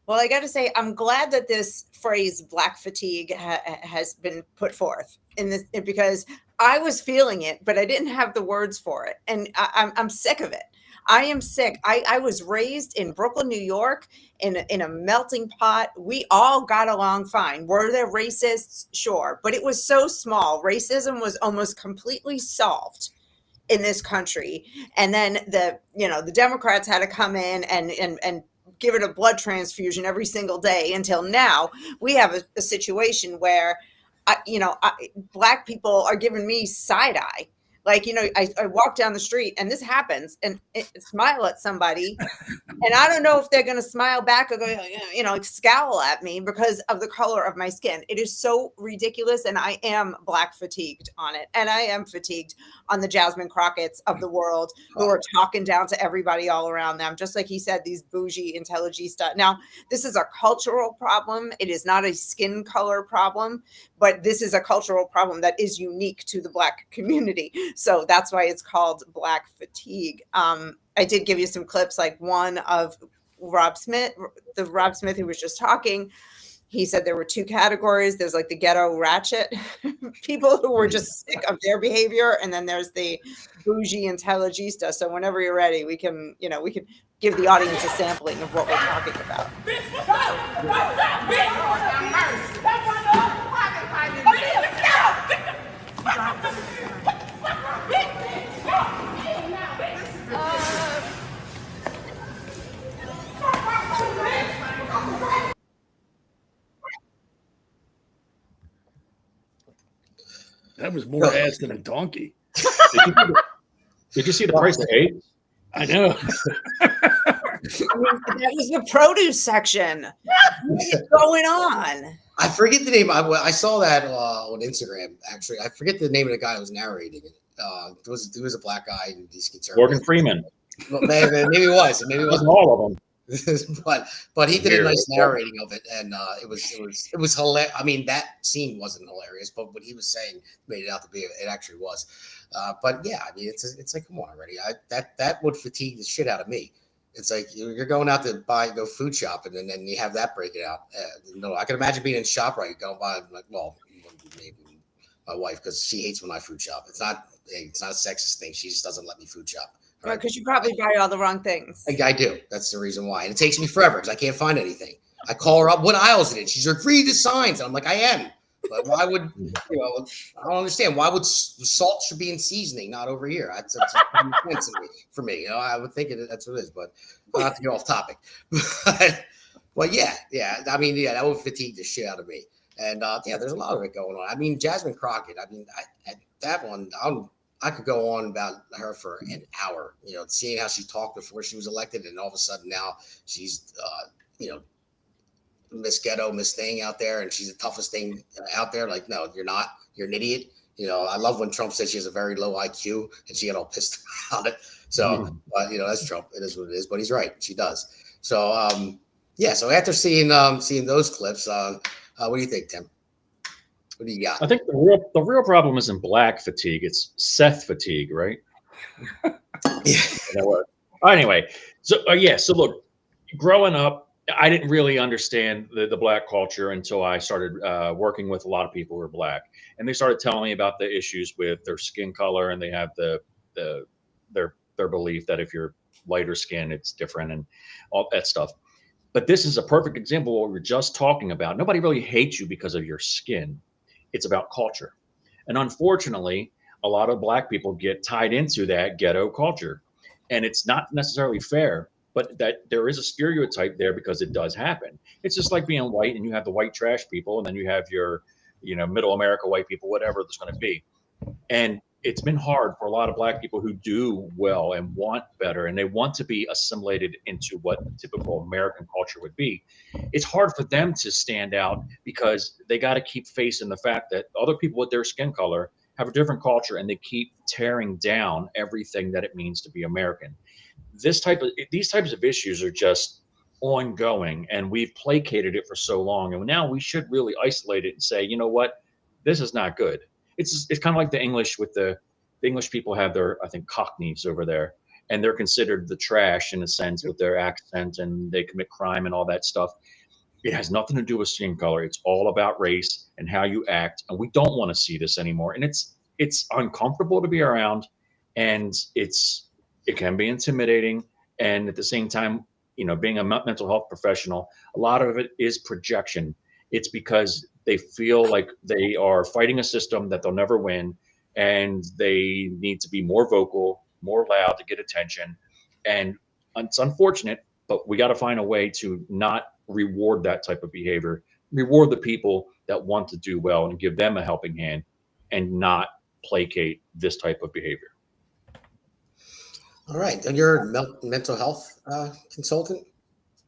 Well, I got to say, I'm glad that this phrase "black fatigue" has been put forth in this, because I was feeling it, but I didn't have the words for it, and I'm sick of it. I am sick. I was raised in Brooklyn, New York, in a melting pot. We all got along fine. Were there racists? Sure, but it was so small. Racism was almost completely solved in this country, and then the Democrats had to come in and give it a blood transfusion every single day until now. We have a situation where, black people are giving me side eye. Like, I walk down the street and this happens and smile at somebody. And I don't know if they're going to smile back or go, scowl at me because of the color of my skin. It is so ridiculous. And I am black fatigued on it. And I am fatigued on the Jasmine Crockett's of the world who are talking down to everybody all around them. Just like he said, these bougie intelligista. Now, this is a cultural problem. It is not a skin color problem, but this is a cultural problem that is unique to the black community. So that's why it's called black fatigue. I did give you some clips, like one of Rob Smith who was just talking. He said there were two categories. There's like the ghetto ratchet people who were just sick of their behavior. And then there's the bougie intelligista. So whenever you're ready, we can give the audience a sampling of what we're talking about. That was more ass than a donkey. Did you see the price of eggs? I know. That was the produce section. What is going on? I forget the name. I saw that on Instagram. Actually, I forget the name of the guy who was narrating it. It was a black guy in these conservatives. Morgan Freeman. Well, maybe it was. Maybe it wasn't all of them. but he did a nice narrating of it, and it was hilarious. I mean, that scene wasn't hilarious, but what he was saying made it out to be. It actually was. But yeah, I mean, it's like, come on already. That would fatigue the shit out of me. It's like you're going out to go food shopping, and then you have that break it out. No, I can imagine being in ShopRite going by like, well, maybe my wife, because she hates when I food shop. It's not a sexist thing. She just doesn't let me food shop. Right, because you probably buy all the wrong things. I do. That's the reation why. And it takes me forever because I can't find anything. I call her up. What aisle is it in? She's like, read the signs. And I'm like, I am. But why would, I don't understand. Why would salt should be in seasoning, not over here? That's for me. I would think that's what it is. But not to get off topic. But yeah. I mean, that would fatigue the shit out of me. And there's a lot of it going on. I mean, Jasmine Crockett. I mean, that one, I could go on about her for an hour, seeing how she talked before she was elected. And all of a sudden now she's, Miss Ghetto, Miss Thing out there. And she's the toughest thing out there. Like, no, you're not. You're an idiot. I love when Trump said she has a very low IQ and she got all pissed about it. So, but that's Trump. It is what it is, but he's right. She does. So, so after seeing those clips, what do you think, Tim? What do you got? I think the real problem isn't black fatigue; it's Seth fatigue, right? Anyway, so so look, growing up, I didn't really understand the black culture until I started working with a lot of people who are black, and they started telling me about the issues with their skin color, and they have their belief that if you're lighter skin, it's different, and all that stuff. But this is a perfect example of what we were just talking about. Nobody really hates you because of your skin. It's about culture. And unfortunately, a lot of Black people get tied into that ghetto culture. And it's not necessarily fair, but that there is a stereotype there because it does happen. It's just like being white and you have the white trash people, and then you have your, middle America white people, whatever there's going to be. And it's been hard for a lot of Black people who do well and want better, and they want to be assimilated into what typical American culture would be. It's hard for them to stand out because they got to keep facing the fact that other people with their skin color have a different culture, and they keep tearing down everything that it means to be American. These types of issues are just ongoing, and we've placated it for so long, and now we should really isolate it and say, you know what, this is not good. It's kind of like the English with the English people have their, I think, Cockneys over there, and they're considered the trash in a sense with their accent, and they commit crime and all that stuff. It has nothing to do with skin color. It's all about race and how you act, and we don't want to see this anymore. And it's uncomfortable to be around, and it can be intimidating. And at the same time, being a mental health professional, a lot of it is projection. It's because they feel like they are fighting a system that they'll never win, and they need to be more vocal, more loud to get attention. And it's unfortunate, but we got to find a way to not reward that type of behavior, reward the people that want to do well and give them a helping hand, and not placate this type of behavior. All right. And you're a mental health consultant?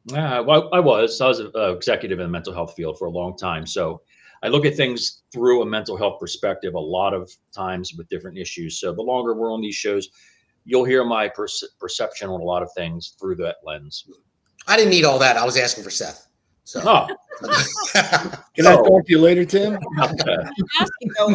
Well, I was an executive in the mental health field for a long time. So I look at things through a mental health perspective a lot of times with different issues. So the longer we're on these shows, you'll hear my perception on a lot of things through that lens. I didn't need all that. I was asking for Seth. So. Oh. Can I talk to you later, Tim? I'm asking though,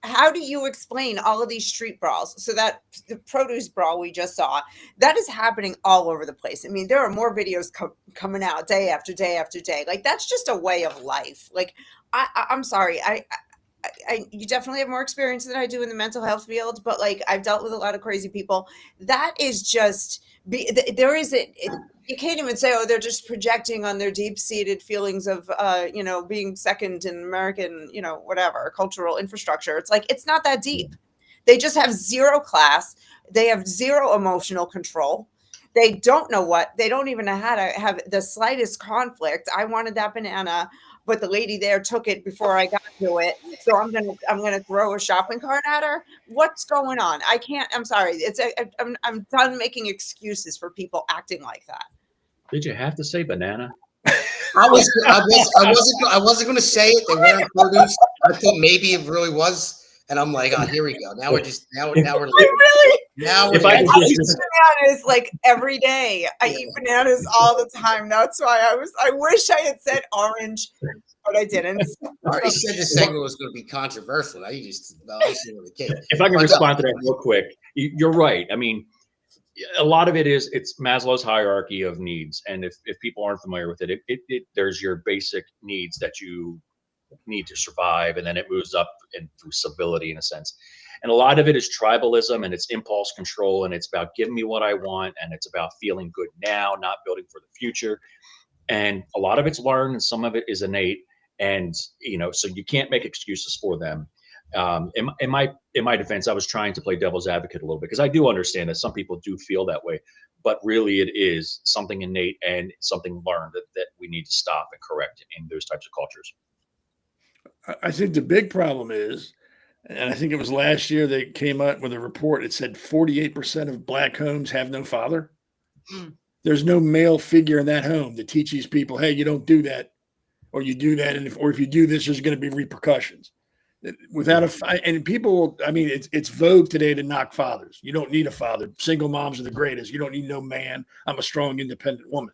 how do you explain all of these street brawls? So that the produce brawl we just saw, that is happening all over the place. I mean, there are more videos coming out day after day after day. Like, that's just a way of life. Like, I'm sorry, you definitely have more experience than I do in the mental health field, but like, I've dealt with a lot of crazy people. That is just you can't even say, oh, they're just projecting on their deep-seated feelings of, being second in American, whatever, cultural infrastructure. It's like, it's not that deep. They just have zero class. They have zero emotional control. They don't even know how to have the slightest conflict. I wanted that banana, but the lady there took it before I got to it. So I'm gonna throw a shopping cart at her. What's going on? I can't. I'm sorry. I'm done making excuses for people acting like that. Did you have to say banana? I wasn't going to say it. They weren't produce. I thought maybe it really was, and I'm like, oh, here we go. Now we're I eat bananas like every day. I eat bananas all the time. That's why I wish I had said orange, but I didn't. I already said this segment was going to be controversial. Now you just If I can respond to that real quick, you're right. I mean, a lot of it's Maslow's hierarchy of needs, and if people aren't familiar with it, there's your basic needs that you need to survive, and then it moves up and through civility in a sense. And a lot of it is tribalism, and it's impulse control, and it's about giving me what I want, and it's about feeling good now, not building for the future. And a lot of it's learned, and some of it is innate, and so you can't make excuses for them. In my defense, I was trying to play devil's advocate a little bit, because I do understand that some people do feel that way, but really it is something innate and something learned that we need to stop and correct in those types of cultures. I think the big problem is, and I think it was last year they came out with a report. It said 48% of Black homes have no father. There's no male figure in that home to teach these people, hey, you don't do that, or you do that, and if you do this, there's going to be repercussions. Without and people, I mean, it's vogue today to knock fathers. You don't need a father. Single moms are the greatest. You don't need no man. I'm a strong, independent woman.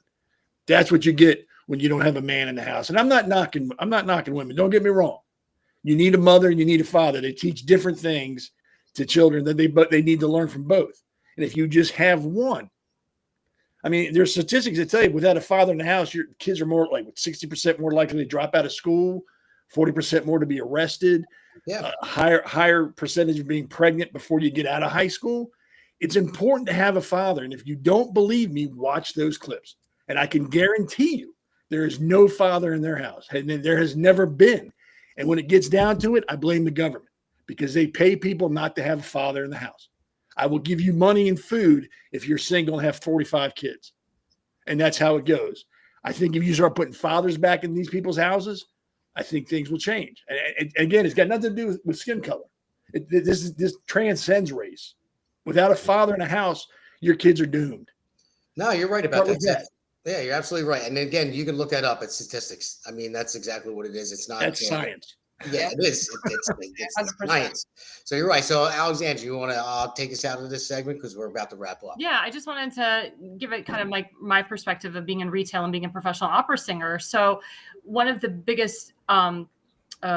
That's what you get when you don't have a man in the house. And I'm not knocking women. Don't get me wrong. You need a mother and you need a father. They teach different things to children but they need to learn from both. And if you just have one, I mean, there's statistics that tell you without a father in the house, your kids are more like 60% more likely to drop out of school, 40% more to be arrested, higher percentage of being pregnant before you get out of high school. It's important to have a father. And if you don't believe me, watch those clips. And I can guarantee you there is no father in their house. And there has never been. And when it gets down to it, I blame the government because they pay people not to have a father in the house. I will give you money and food if you're single and have 45 kids. And that's how it goes. I think if you start putting fathers back in these people's houses, I think things will change. And again, it's got nothing to do with skin color. This transcends race. Without a father in a house, your kids are doomed. No, you're right about that. Yeah, you're absolutely right. And again, you can look that up. It's statistics. I mean, that's exactly what it is. It's not. That's science. Yeah, it is. It's science. So you're right. So Alexandra, you want to take us out of this segment because we're about to wrap up. Yeah, I just wanted to give it kind of like my perspective of being in retail and being a professional opera singer. So one of the biggest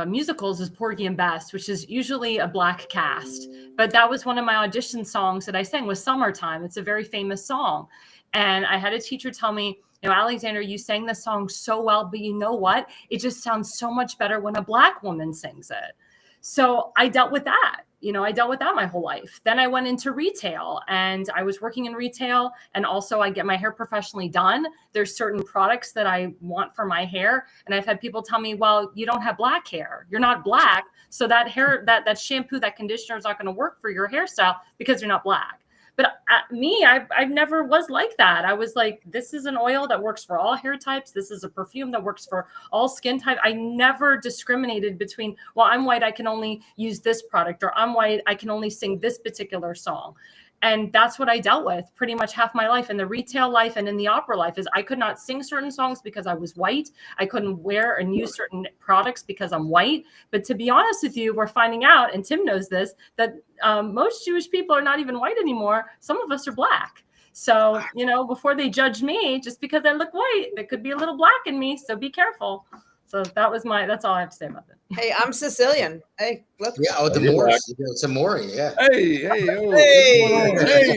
musicals is Porgy and Bess, which is usually a Black cast. But that was one of my audition songs that I sang was Summertime. It's a very famous song. And I had a teacher tell me, Alexandra, you sang the song so well, but you know what? It just sounds so much better when a Black woman sings it. So I dealt with that. I dealt with that my whole life. Then I went into retail and I was working in retail. And also I get my hair professionally done. There's certain products that I want for my hair. And I've had people tell me, well, you don't have Black hair. You're not Black. So that hair, that shampoo, that conditioner is not going to work for your hairstyle because you're not Black. But I never was like that. I was like, this is an oil that works for all hair types. This is a perfume that works for all skin types. I never discriminated between, well, I'm white, I can only use this product, or I'm white, I can only sing this particular song. And that's what I dealt with pretty much half my life in the retail life and in the opera life is I could not sing certain songs because I was white. I couldn't wear and use certain products because I'm white. But to be honest with you, we're finding out, and Tim knows this, that most Jewish people are not even white anymore. Some of us are Black. So, before they judge me, just because I look white, there could be a little Black in me. So be careful. So that's all I have to say about that. Hey, I'm Sicilian. Hey, look. Yeah, the Moors. It's a Maury, yeah. Hey, hey,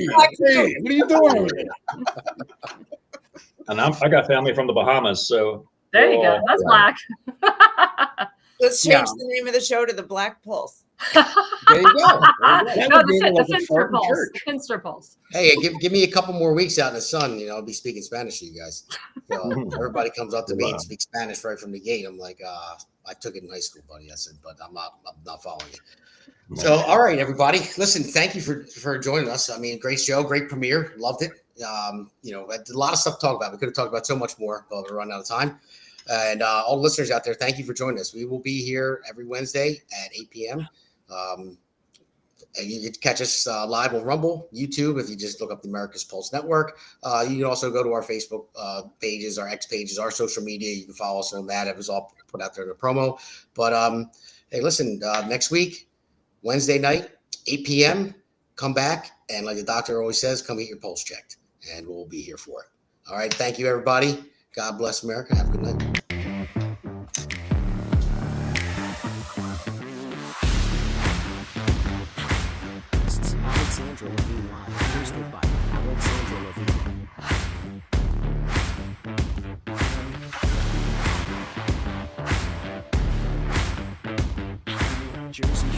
what are you doing over there? And I got family from the Bahamas, so there you go. That's Black. Let's change the name of the show to the Black Pulse. There you go. No, the Finster Pulse. Hey, give me a couple more weeks out in the sun. I'll be speaking Spanish to you guys. So everybody comes up to me and speaks Spanish right from the gate. I'm like, I took it in high school, buddy. I said, but I'm not following you. So, all right, everybody. Listen, thank you for joining us. I mean, great show, great premiere. Loved it. A lot of stuff to talk about. We could have talked about so much more, but we're running out of time. And all the listeners out there, thank you for joining us. We will be here every Wednesday at 8 p.m. And you can catch us live on Rumble, YouTube, if you just look up the America's Pulse Network. You can also go to our Facebook pages, our X pages, our social media. You can follow us on that. It was all put out there in the promo. But hey, listen, next week, Wednesday night, 8 p.m., come back. And like the doctor always says, come get your pulse checked. And we'll be here for it. All right. Thank you, everybody. God bless America. Have a good night. Alexandra Levine Live, hosted by Alexandra Levine. Jersey